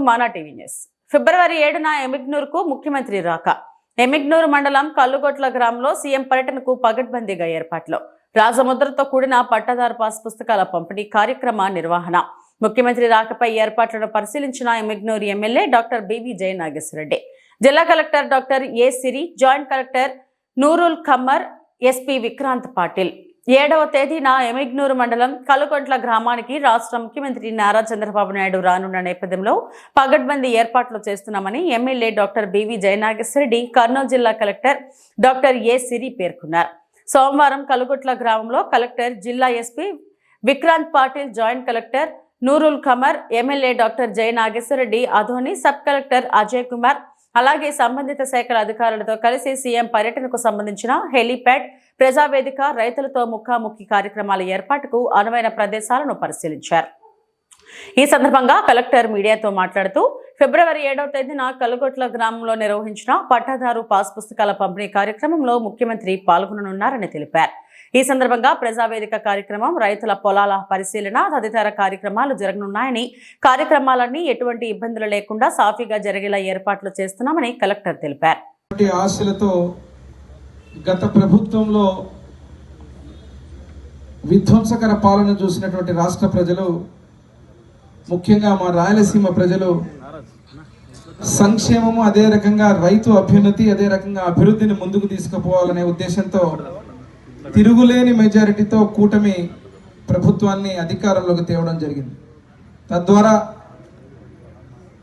మానా TV news. ఫిబ్రవరి 7న ఎమిగ్నూరుకు ముఖ్యమంత్రి రాక. ఎమిగ్నూరు మండలం కల్లుగొట్ల గ్రామంలో సీఎం పర్యటనకు పగడ్బందీగా ఏర్పాట్లు. రాజముద్రతో కూడిన పట్టాదారు పాస్ పుస్తకాల పంపిణీ కార్యక్రమ నిర్వహణ. ముఖ్యమంత్రి రాకపై ఏర్పాట్లను పరిశీలించిన Yemmiganur MLA doctor BV Jaya Nageswara Reddy, జిల్లా collector doctor A Siri, joint collector Noorul Qamar, SP Vikrant Patil. 7వ తేదీన ఎమిగ్నూరు మండలం కల్లుగొట్ల గ్రామానికి రాష్ట్ర ముఖ్యమంత్రి నారా చంద్రబాబు నాయుడు రానున్న నేపథ్యంలో పగడ్బందీ ఏర్పాట్లు చేస్తున్నామని MLA doctor BV Jaya Nageswara Reddy, Kurnool జిల్లా కలెక్టర్ డాక్టర్ ఏ సిరి పేర్కొన్నారు. సోమవారం కల్లుగొట్ల గ్రామంలో కలెక్టర్, జిల్లా SP Vikrant Patil, joint collector Noorul Qamar, MLA doctor Jayanageswara Reddy, Adoni, sub collector Ajay Kumar, అలాగే సంబంధిత శాఖల అధికారులతో కలిసి సీఎం పర్యటనకు సంబంధించిన హెలీప్యాడ్, ప్రజావేదిక, రైతులతో ముఖాముఖి కార్యక్రమాల ఏర్పాటుకు అనువైన ప్రదేశాలను పరిశీలించారు. ఈ సందర్భంగా కలెక్టర్ మీడియాతో మాట్లాడుతూ, ఫిబ్రవరి 7వ తేదీన కల్లుగొట్ల గ్రామంలో నిర్వహించిన పట్టాదారు పాస్ పుస్తకాల పంపిణీ కార్యక్రమంలో ముఖ్యమంత్రి పాల్గొననున్నారని తెలిపారు. ఈ సందర్భంగా ప్రజావేదిక కార్యక్రమం, రైతుల పొలాల పరిశీలన తదితర కార్యక్రమాలు జరగనున్నాయని, కార్యక్రమాలన్నీ ఎటువంటి ఇబ్బందులు లేకుండా సాఫీగా జరిగేలా ఏర్పాట్లు చేస్తున్నామని కలెక్టర్ తెలిపారు. ఆశలతో గత ప్రభుత్వంలో విధ్వంసకర పాలన చూసినటువంటి రాష్ట్ర ప్రజలు, ముఖ్యంగా మా రాయలసీమ ప్రజలు సంక్షేమము, అదే రకంగా రైతు అభ్యున్నతి, అదే రకంగా అభివృద్ధిని ముందుకు తీసుకుపోవాలనే ఉద్దేశంతో తిరుగులేని మెజారిటీతో కూటమి ప్రభుత్వాన్ని అధికారంలోకి తేవడం జరిగింది. తద్వారా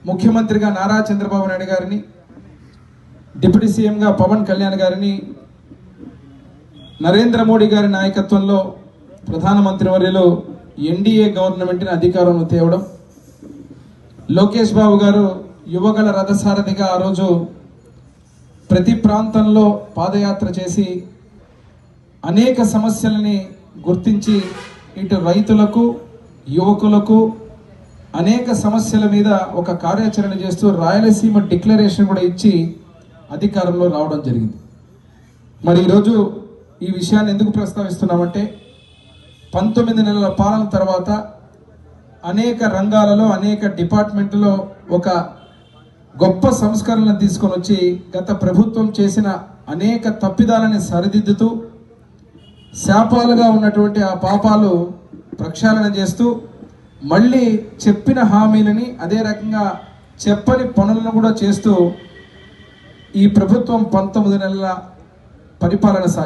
ముఖ్యమంత్రిగా నారా చంద్రబాబు నాయుడు గారిని, డిప్యూటీ సీఎంగా పవన్ కళ్యాణ్ గారిని, నరేంద్ర మోడీ గారి నాయకత్వంలో ప్రధానమంత్రి వర్యులు ఎన్డీఏ గవర్నమెంట్ని అధికారంలో తేవడం, లోకేష్ బాబు గారు యువగల రథసారథిగా ఆ రోజు ప్రతి ప్రాంతంలో పాదయాత్ర చేసి అనేక సమస్యలని గుర్తించి ఇటు రైతులకు, యువకులకు అనేక సమస్యల మీద ఒక కార్యాచరణ చేస్తూ రాయలసీమ డిక్లరేషన్ కూడా ఇచ్చి అధికారంలో రావడం జరిగింది. మరి ఈరోజు ఈ విషయాన్ని ఎందుకు ప్రస్తావిస్తున్నామంటే, 19 నెలల పాలన తర్వాత అనేక రంగాలలో, అనేక డిపార్ట్మెంట్లో ఒక గొప్ప సంస్కరణలను తీసుకొని వచ్చి గత ప్రభుత్వం చేసిన అనేక తప్పిదాలని సరిదిద్దుతూ, శాపాలుగా ఉన్నటువంటి ఆ పాపాలు ప్రక్షాళన చేస్తూ, మళ్ళీ చెప్పిన హామీలని, అదే రకంగా చెప్పని పనులను కూడా చేస్తూ ఈ ప్రభుత్వం 19 నెలల పరిపాలన సాగింది.